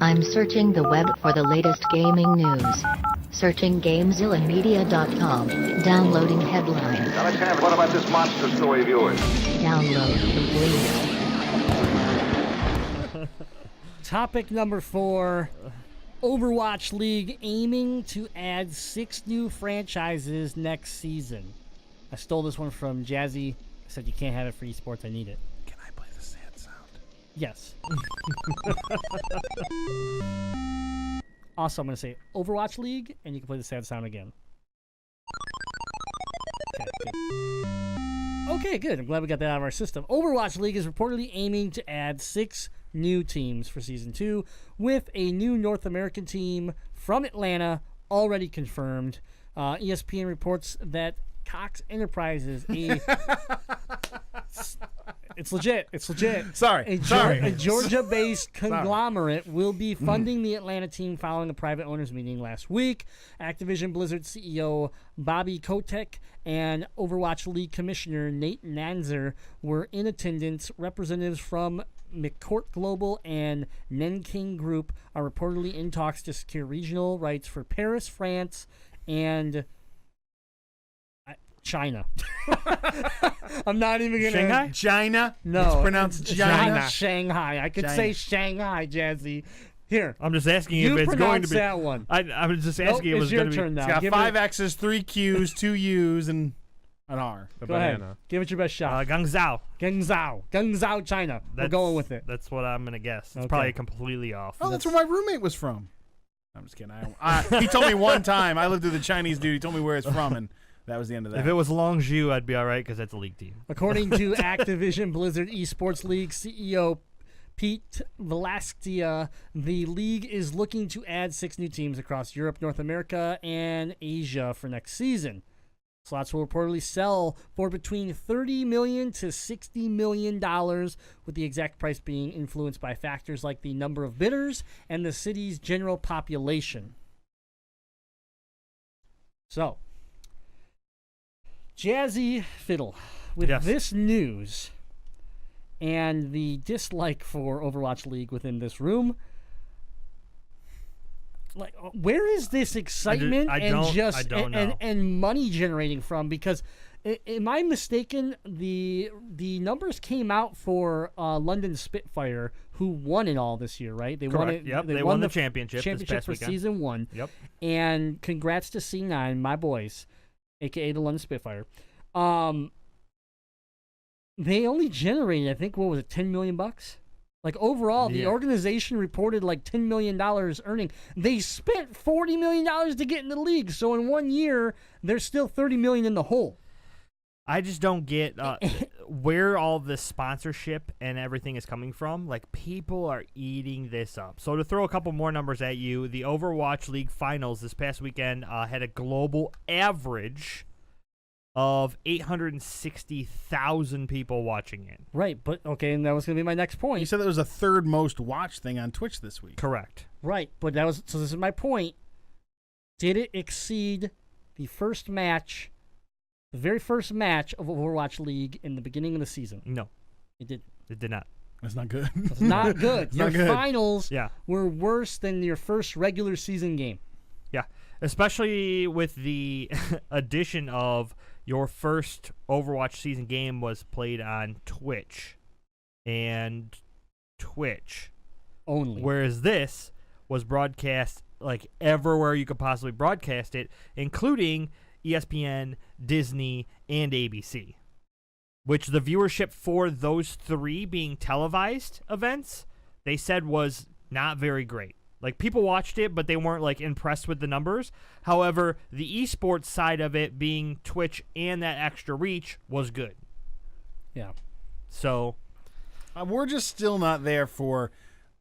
I'm searching the web for the latest gaming news. Searching GameZillaMedia.com. Downloading headlines. Alexander, what about this monster story of yours? Download complete. Topic number 4. Overwatch League aiming to add 6 new franchises next season. I stole this one from JazzE. I said you can't have it for esports. I need it. Can I play the sad sound? Yes. Also, I'm going to say Overwatch League, and you can play the sad sound again. Okay, good. I'm glad we got that out of our system. Overwatch League is reportedly aiming to add 6 new teams for Season 2, with a new North American team from Atlanta already confirmed. ESPN reports that Cox Enterprises, it's legit. Sorry. A Georgia-based conglomerate will be funding the Atlanta team following the private owners meeting last week. Activision Blizzard CEO Bobby Kotick and Overwatch League Commissioner Nate Nanzer were in attendance. Representatives from McCourt Global and Nanking Group are reportedly in talks to secure regional rights for Paris, France, and China. I'm not even gonna. Shanghai? China? No. It's pronounced China. Shanghai. I could say Shanghai, JazzE. Here. I'm just asking you if it's going to be. that one. I was just asking if it was your going to be. turn now. It's got 5 X's, 3 Q's, 2 U's, and an R. Go ahead. Give it your best shot. Guangzhou, China. We're going with it. That's what I'm going to guess. It's Okay. probably completely off. Oh, that's where my roommate was from. I'm just kidding. He told me one time. I lived with a Chinese dude. He told me where it's from, and that was the end of that. If it was Longzhou, I'd be all right because that's a league team. According to Activision Blizzard Esports League CEO Pete Velasquez, the league is looking to add 6 new teams across Europe, North America, and Asia for next season. Slots will reportedly sell for between $30 million to $60 million, with the exact price being influenced by factors like the number of bidders and the city's general population. So, JazzE Fiddle, with this news and the dislike for Overwatch League within this room, like, where is this excitement and money generating from? Because, am I mistaken? The numbers came out for London Spitfire, who won it all this year, right? They won it. Yep, they won the championship this past for weekend. Season 1. Yep. And congrats to C9, my boys, aka the London Spitfire. They only generated, I think, what was it, $10 million? Like, overall, the organization reported like $10 million earning. They spent $40 million to get in the league. So in 1 year, they're still $30 million in the hole. I just don't get where all this sponsorship and everything is coming from. Like, people are eating this up. So to throw a couple more numbers at you, the Overwatch League finals this past weekend had a global average of 860,000 people watching it. Right, but okay, and that was going to be my next point. You said that was the 3rd most watched thing on Twitch this week. Correct. Right, but that was, so this is my point. Did it exceed the first match, the very first match of Overwatch League in the beginning of the season? No. It did. It did not. That's not good. It's not good. Your not good. finals were worse than your first regular season game. Yeah, especially with the addition of your first Overwatch season game was played on Twitch and Twitch only, whereas this was broadcast like everywhere you could possibly broadcast it, including ESPN, Disney, and ABC, which the viewership for those 3 being televised events, they said was not very great. Like, people watched it, but they weren't, like, impressed with the numbers. However, the esports side of it, being Twitch and that extra reach, was good. Yeah. So, we're just still not there for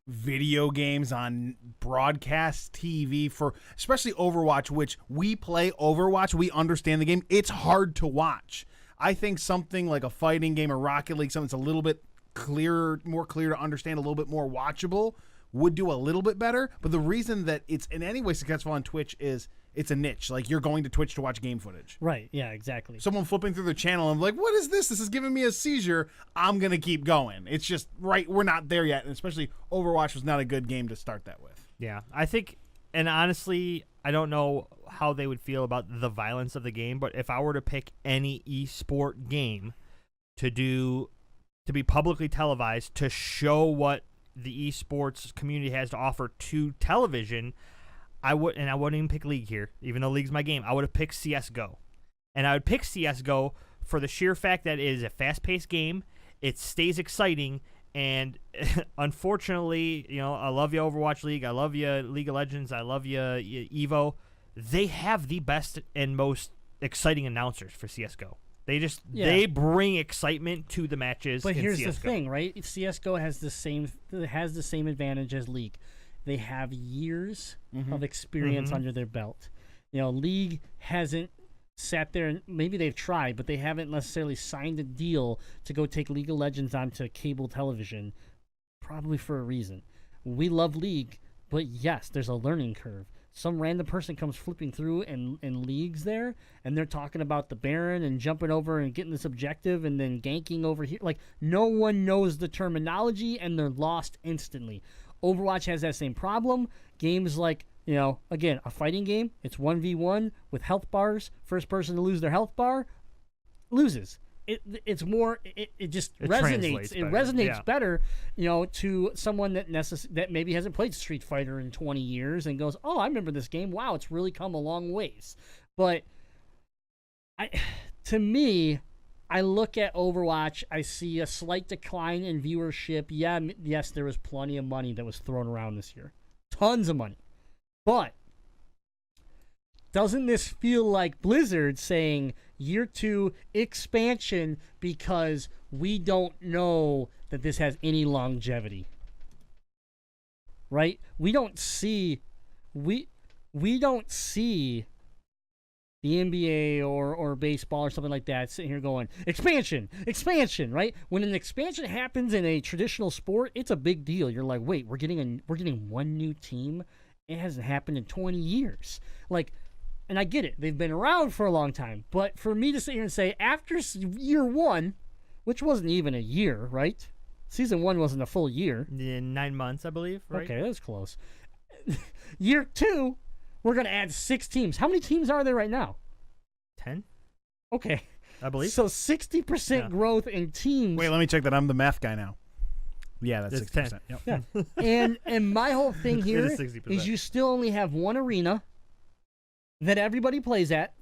video games on broadcast TV, for especially Overwatch, which we play Overwatch. We understand the game. It's hard to watch. I think something like a fighting game or Rocket League, something that's a little bit clearer, more clear to understand, a little bit more watchable, would do a little bit better. But the reason that it's in any way successful on Twitch is it's a niche. Like, you're going to Twitch to watch game footage. Right. Yeah, exactly. Someone flipping through the channel, I'm like, what is this? This is giving me a seizure. I'm going to keep going. It's just, we're not there yet. And especially Overwatch was not a good game to start that with. Yeah, I think, and honestly, I don't know how they would feel about the violence of the game, but if I were to pick any esport game to be publicly televised, to show what the esports community has to offer to television, I wouldn't even pick League here, even though League's my game. I would have picked CSGO. And I would pick CSGO for the sheer fact that it is a fast-paced game, it stays exciting, and unfortunately, I love you, Overwatch League, I love you, League of Legends, I love you, EVO. They have the best and most exciting announcers for CSGO. They bring excitement to the matches. But here's CSGO. the thing, right? CSGO has the same advantage as League. They have years of experience under their belt. League hasn't sat there, and maybe they've tried, but they haven't necessarily signed a deal to go take League of Legends onto cable television, probably for a reason. We love League, but yes, there's a learning curve. Some random person comes flipping through and League's there, and they're talking about the Baron and jumping over and getting this objective and then ganking over here. Like, no one knows the terminology, and they're lost instantly. Overwatch has that same problem. Games like, again, a fighting game, it's 1v1 with health bars. First person to lose their health bar loses. It's more, it just resonates. It resonates better, to someone that maybe hasn't played Street Fighter in 20 years and goes, oh, I remember this game. Wow, it's really come a long ways. But to me, I look at Overwatch, I see a slight decline in viewership. Yes, there was plenty of money that was thrown around this year. Tons of money. But doesn't this feel like Blizzard saying year 2 expansion because we don't know that this has any longevity? Right? We don't see the NBA or baseball or something like that sitting here going, expansion, right? When an expansion happens in a traditional sport, it's a big deal. You're like, wait, we're getting one new team? It hasn't happened in 20 years. Like, and I get it. They've been around for a long time. But for me to sit here and say, after year 1, which wasn't even a year, right? Season 1 wasn't a full year. Yeah, 9 months, I believe, right? Okay, that was close. Year 2, we're going to add 6 teams. How many teams are there right now? 10? Okay. I believe. So 60% growth in teams. Wait, let me check that. I'm the math guy now. Yeah, that's 60%. Yep. Yeah. and my whole thing here is you still only have one arena that everybody plays at.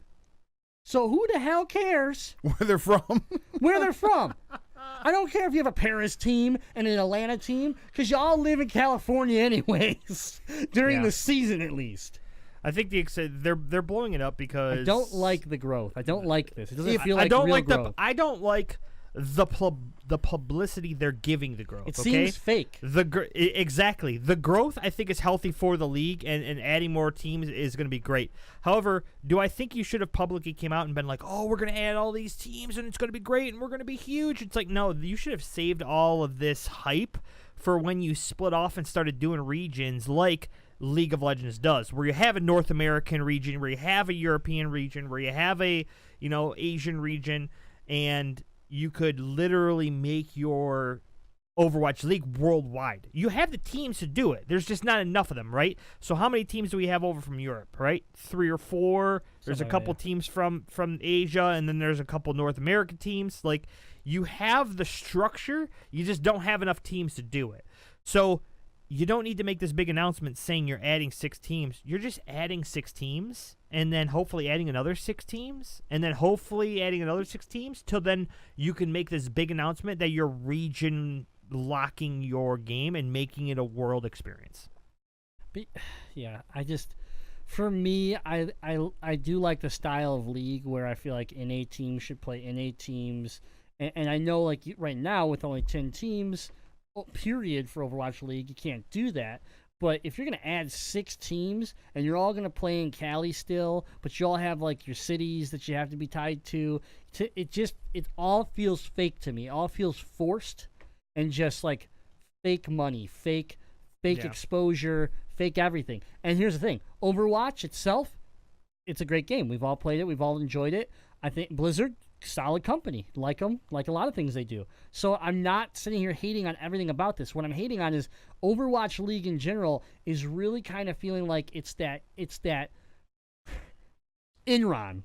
So who the hell cares where they're from? Where they're from. I don't care if you have a Paris team and an Atlanta team, because y'all live in California anyways, during the season at least. I think they're blowing it up because I don't like the growth. I don't like this. It doesn't feel like real growth. I don't like the publicity they're giving the growth. It seems fake. Exactly. The growth, I think, is healthy for the league, and adding more teams is going to be great. However, do I think you should have publicly came out and been like, oh, we're going to add all these teams, and it's going to be great, and we're going to be huge? It's like, no, you should have saved all of this hype for when you split off and started doing regions like League of Legends does, where you have a North American region, where you have a European region, where you have a Asian region, and you could literally make your Overwatch League worldwide. You have the teams to do it. There's just not enough of them, right? So how many teams do we have over from Europe, right? 3 or 4. There's a couple teams from Asia, and then there's a couple North American teams. Like, you have the structure, you just don't have enough teams to do it. So you don't need to make this big announcement saying you're adding 6 teams. You're just adding 6 teams, and then hopefully adding another 6 teams, and then hopefully adding another 6 teams, till then you can make this big announcement that you're region locking your game and making it a world experience. Yeah, for me, I do like the style of league where I feel like NA teams should play NA teams, and I know, like, right now with only 10 teams, period, for Overwatch League, you can't do that. But if you're going to add 6 teams and you're all going to play in Cali still, but you all have, like, your cities that you have to be tied to, it all feels fake to me. It all feels forced and just like fake money, fake fake Yeah. exposure, fake everything. And here's the thing: Overwatch itself, it's a great game. We've all played it. We've all enjoyed it. I think Blizzard, solid company, like them, like a lot of things they do. So I'm not sitting here hating on everything about this. What I'm hating on is Overwatch League in general is really kind of feeling like it's that Enron.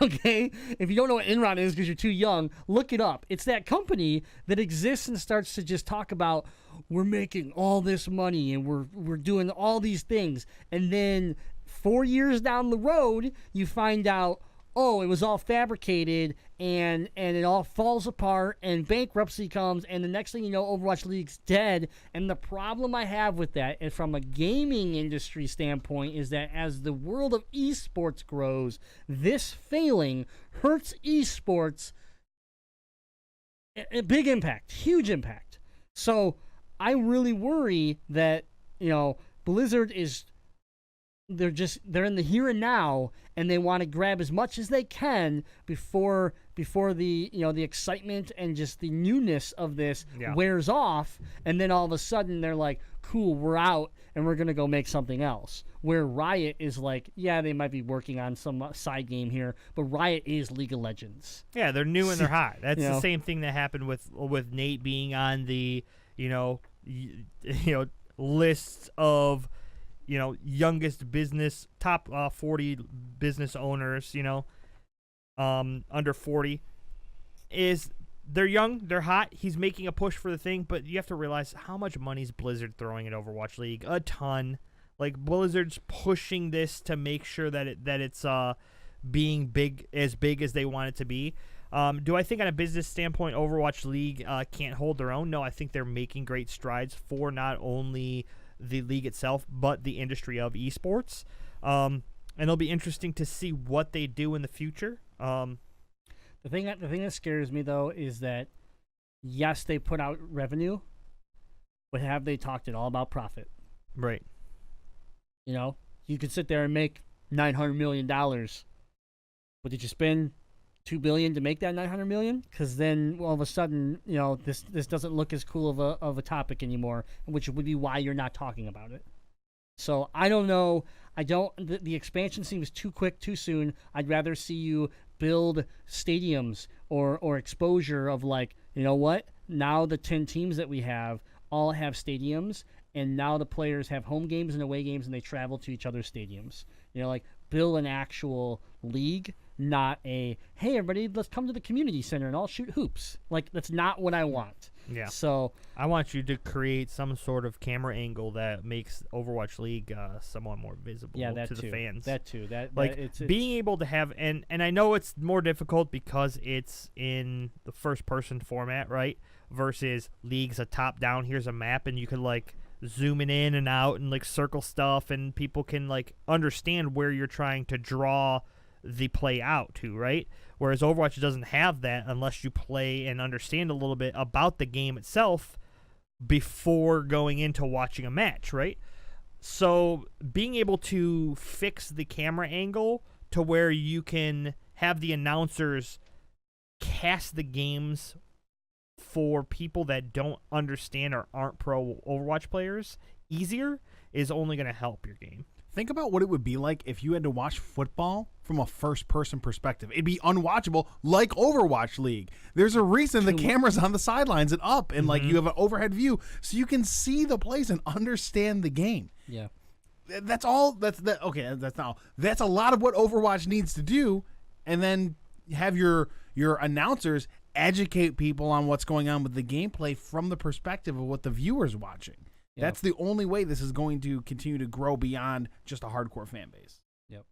Okay? If you don't know what Enron is because you're too young, look it up. It's that company that exists and starts to just talk about, we're making all this money and we're doing all these things. And then 4 years down the road, you find out, oh, it was all fabricated and it all falls apart and bankruptcy comes, and the next thing you know, Overwatch League's dead. And the problem I have with that, and from a gaming industry standpoint, is that as the world of esports grows, this failing hurts esports. A big impact, huge impact. So I really worry that, Blizzard is... They're in the here and now, and they want to grab as much as they can before the the excitement and just the newness of this wears off, and then all of a sudden they're like, cool, we're out and we're gonna go make something else. Where Riot is like, yeah, they might be working on some side game here, but Riot is League of Legends. Yeah, they're new and they're hot. That's the same thing that happened with Nate being on the lists of youngest business, top 40 business owners, under 40, is they're young, they're hot. He's making a push for the thing, but you have to realize how much money's Blizzard throwing at Overwatch League. A ton. Like, Blizzard's pushing this to make sure that it's being big as they want it to be. Do I think on a business standpoint Overwatch League can't hold their own? No, I think they're making great strides for not only the league itself, but the industry of esports. And it'll be interesting to see what they do in the future. The thing that scares me, though, is that, yes, they put out revenue, but have they talked at all about profit? Right. You could sit there and make $900 million, but did you spend $2 billion to make that $900 million? Because then all of a sudden, this doesn't look as cool of a topic anymore, which would be why you're not talking about it. So I don't know. The expansion seems too quick, too soon. I'd rather see you build stadiums or exposure of, like, you know what? Now the 10 teams that we have all have stadiums, and now the players have home games and away games, and they travel to each other's stadiums. Build an actual league, not a, hey, everybody, let's come to the community center and all shoot hoops. Like, that's not what I want. Yeah. So I want you to create some sort of camera angle that makes Overwatch League somewhat more visible to the fans. That too. It's being able to have, and I know it's more difficult because it's in the first-person format, right? Versus League's a top-down, here's a map, and you can, like, zoom it in and out and, like, circle stuff, and people can, like, understand where you're trying to draw the play out to, right? Whereas Overwatch doesn't have that unless you play and understand a little bit about the game itself before going into watching a match, right? So being able to fix the camera angle to where you can have the announcers cast the games for people that don't understand or aren't pro Overwatch players easier is only going to help your game. Think about what it would be like if you had to watch football from a first-person perspective. It'd be unwatchable, like Overwatch League. There's a reason the camera's on the sidelines and up, and like you have an overhead view, so you can see the plays and understand the game. Yeah, that's all. Okay, that's not all. That's a lot of what Overwatch needs to do, and then have your announcers educate people on what's going on with the gameplay from the perspective of what the viewer's watching. That's the only way this is going to continue to grow beyond just a hardcore fan base. Yep.